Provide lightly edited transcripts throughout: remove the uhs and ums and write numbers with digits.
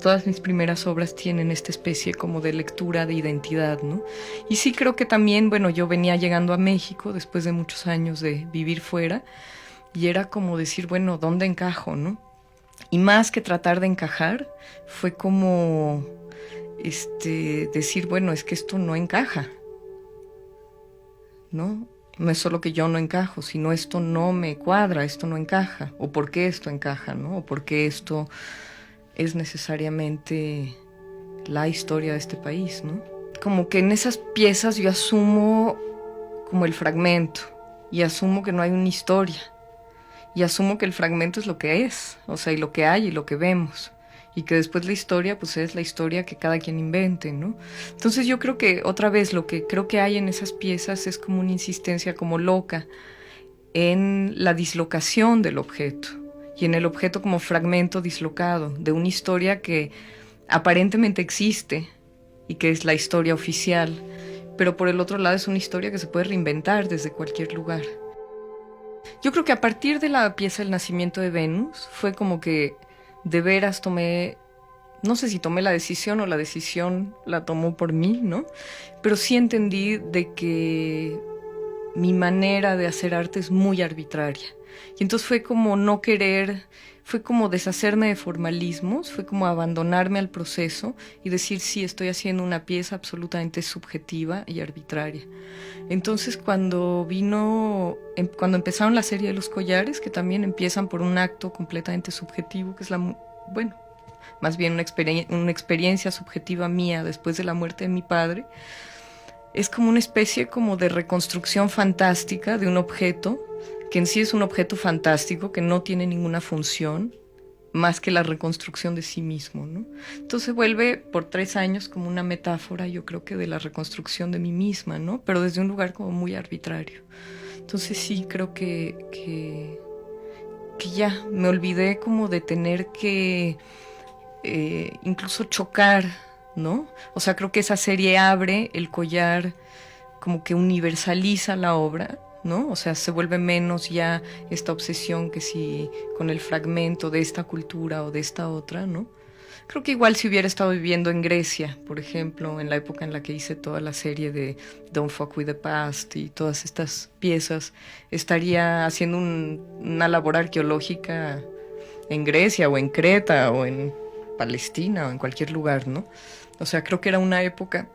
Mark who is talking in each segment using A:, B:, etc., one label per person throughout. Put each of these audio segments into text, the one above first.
A: Todas mis primeras obras tienen esta especie como de lectura de identidad, ¿no? Y sí creo que también, bueno, yo venía llegando a México después de muchos años de vivir fuera y era como decir, bueno, ¿dónde encajo, no? Y más que tratar de encajar, fue como decir, bueno, es que esto no encaja, ¿no? No es solo que yo no encajo, sino esto no me cuadra, esto no encaja, o por qué esto encaja, ¿no? O por qué esto es necesariamente la historia de este país, ¿no? Como que en esas piezas yo asumo como el fragmento y asumo que no hay una historia y asumo que el fragmento es lo que es, o sea, y lo que hay y lo que vemos. Y que después la historia, pues es la historia que cada quien invente, ¿no? Entonces yo creo que, otra vez, lo que creo que hay en esas piezas es como una insistencia como loca en la dislocación del objeto y en el objeto como fragmento dislocado de una historia que aparentemente existe y que es la historia oficial, pero por el otro lado es una historia que se puede reinventar desde cualquier lugar. Yo creo que a partir de la pieza El nacimiento de Venus fue como que de veras tomé, no sé si tomé la decisión o la decisión la tomó por mí, ¿no? Pero sí entendí de que mi manera de hacer arte es muy arbitraria. Y entonces fue como no querer, fue como deshacerme de formalismos, fue como abandonarme al proceso y decir, sí, estoy haciendo una pieza absolutamente subjetiva y arbitraria. Entonces cuando empezaron la serie de los collares, que también empiezan por un acto completamente subjetivo, que es bueno, más bien una experiencia subjetiva mía después de la muerte de mi padre, es como una especie como de reconstrucción fantástica de un objeto, que en sí es un objeto fantástico, que no tiene ninguna función, más que la reconstrucción de sí mismo, ¿no? Entonces se vuelve por 3 años como una metáfora, yo creo que de la reconstrucción de mí misma, ¿no? Pero desde un lugar como muy arbitrario. Entonces sí, creo que ya me olvidé como de tener que incluso chocar, ¿no? O sea, creo que esa serie abre el collar, como que universaliza la obra, ¿no? O sea, se vuelve menos ya esta obsesión que si con el fragmento de esta cultura o de esta otra, ¿no? Creo que igual si hubiera estado viviendo en Grecia, por ejemplo, en la época en la que hice toda la serie de Don't Fuck With The Past y todas estas piezas, estaría haciendo una labor arqueológica en Grecia o en Creta o en Palestina o en cualquier lugar, ¿no? O sea, creo que era una época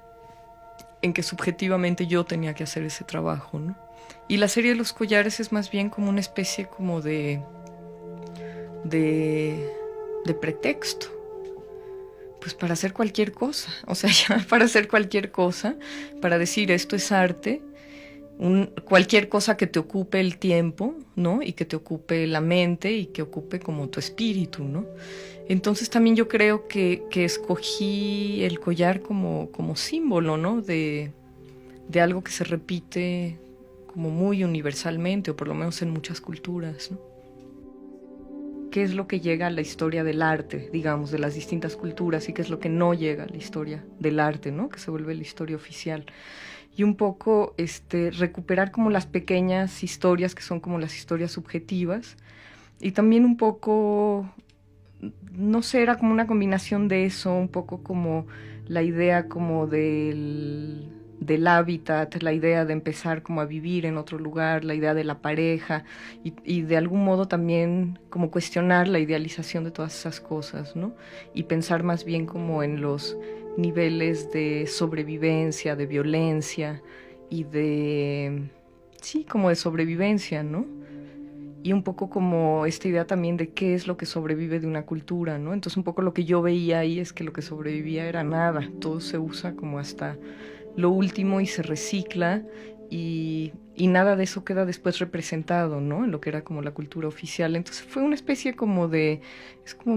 A: en que subjetivamente yo tenía que hacer ese trabajo, ¿no? Y la serie de los collares es más bien como una especie como de, de pretexto, pues para hacer cualquier cosa, o sea, ya para hacer cualquier cosa, para decir esto es arte, cualquier cosa que te ocupe el tiempo, ¿no? Y que te ocupe la mente y que ocupe como tu espíritu, ¿no? Entonces también yo creo que escogí el collar como símbolo, ¿no? De algo que se repite como muy universalmente, o por lo menos en muchas culturas, ¿no? ¿Qué es lo que llega a la historia del arte, digamos, de las distintas culturas, y qué es lo que no llega a la historia del arte, ¿no? Que se vuelve la historia oficial. Y un poco recuperar como las pequeñas historias que son como las historias subjetivas, y también un poco, no sé, era como una combinación de eso, un poco como la idea como del hábitat, la idea de empezar como a vivir en otro lugar, la idea de la pareja y de algún modo también como cuestionar la idealización de todas esas cosas, ¿no? Y pensar más bien como en los niveles de sobrevivencia, de violencia y sí, como de sobrevivencia, ¿no? Y un poco como esta idea también de qué es lo que sobrevive de una cultura, ¿no? Entonces un poco lo que yo veía ahí es que lo que sobrevivía era nada, todo se usa como hasta lo último y se recicla y nada de eso queda después representado, ¿no? En lo que era como la cultura oficial. Entonces fue una especie como es como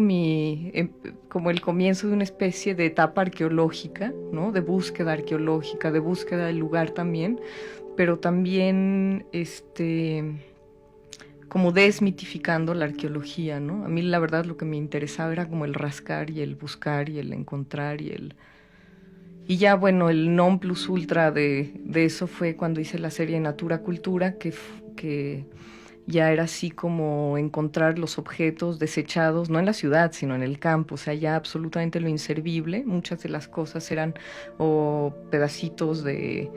A: como el comienzo de una especie de etapa arqueológica, ¿no? De búsqueda arqueológica, de búsqueda del lugar también, pero también como desmitificando la arqueología, ¿no? A mí la verdad lo que me interesaba era como el rascar y el buscar y el encontrar y ya bueno, el non plus ultra de eso fue cuando hice la serie Natura Cultura, que Ya era así como encontrar los objetos desechados, no en la ciudad, sino en el campo, o sea, ya absolutamente lo inservible. Muchas de las cosas eran o pedacitos de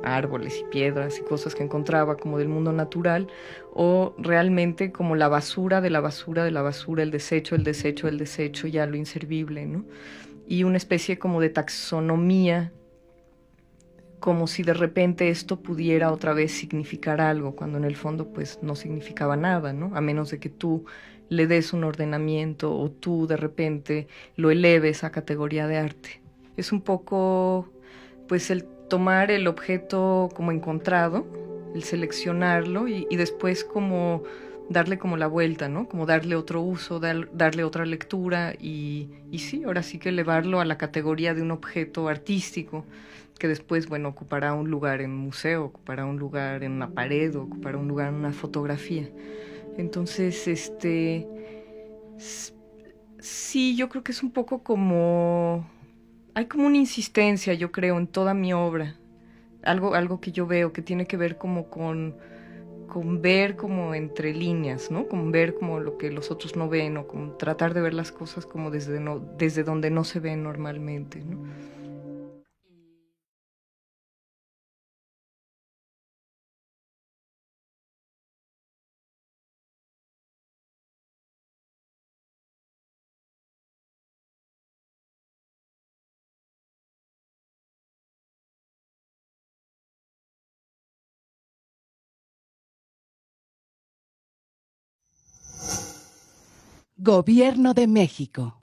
A: árboles y piedras y cosas que encontraba como del mundo natural, o realmente como la basura de la basura de la basura, el desecho, el desecho, el desecho, ya lo inservible, ¿no? Y una especie como de taxonomía, como si de repente esto pudiera otra vez significar algo, cuando en el fondo pues no significaba nada, ¿no? A menos de que tú le des un ordenamiento o tú de repente lo eleves a categoría de arte. Es un poco pues el tomar el objeto como encontrado, el seleccionarlo y después como darle como la vuelta, ¿no? Como darle otro uso, darle otra lectura y sí, ahora sí que elevarlo a la categoría de un objeto artístico que después, bueno, ocupará un lugar en un museo, ocupará un lugar en una pared, ocupará un lugar en una fotografía. Entonces, sí, yo creo que es un poco como, hay como una insistencia, yo creo, en toda mi obra. Algo que yo veo que tiene que ver como con ver como entre líneas, ¿no? Con ver como lo que los otros no ven o como tratar de ver las cosas como desde, no, desde donde no se ven normalmente, ¿no?
B: Gobierno de México.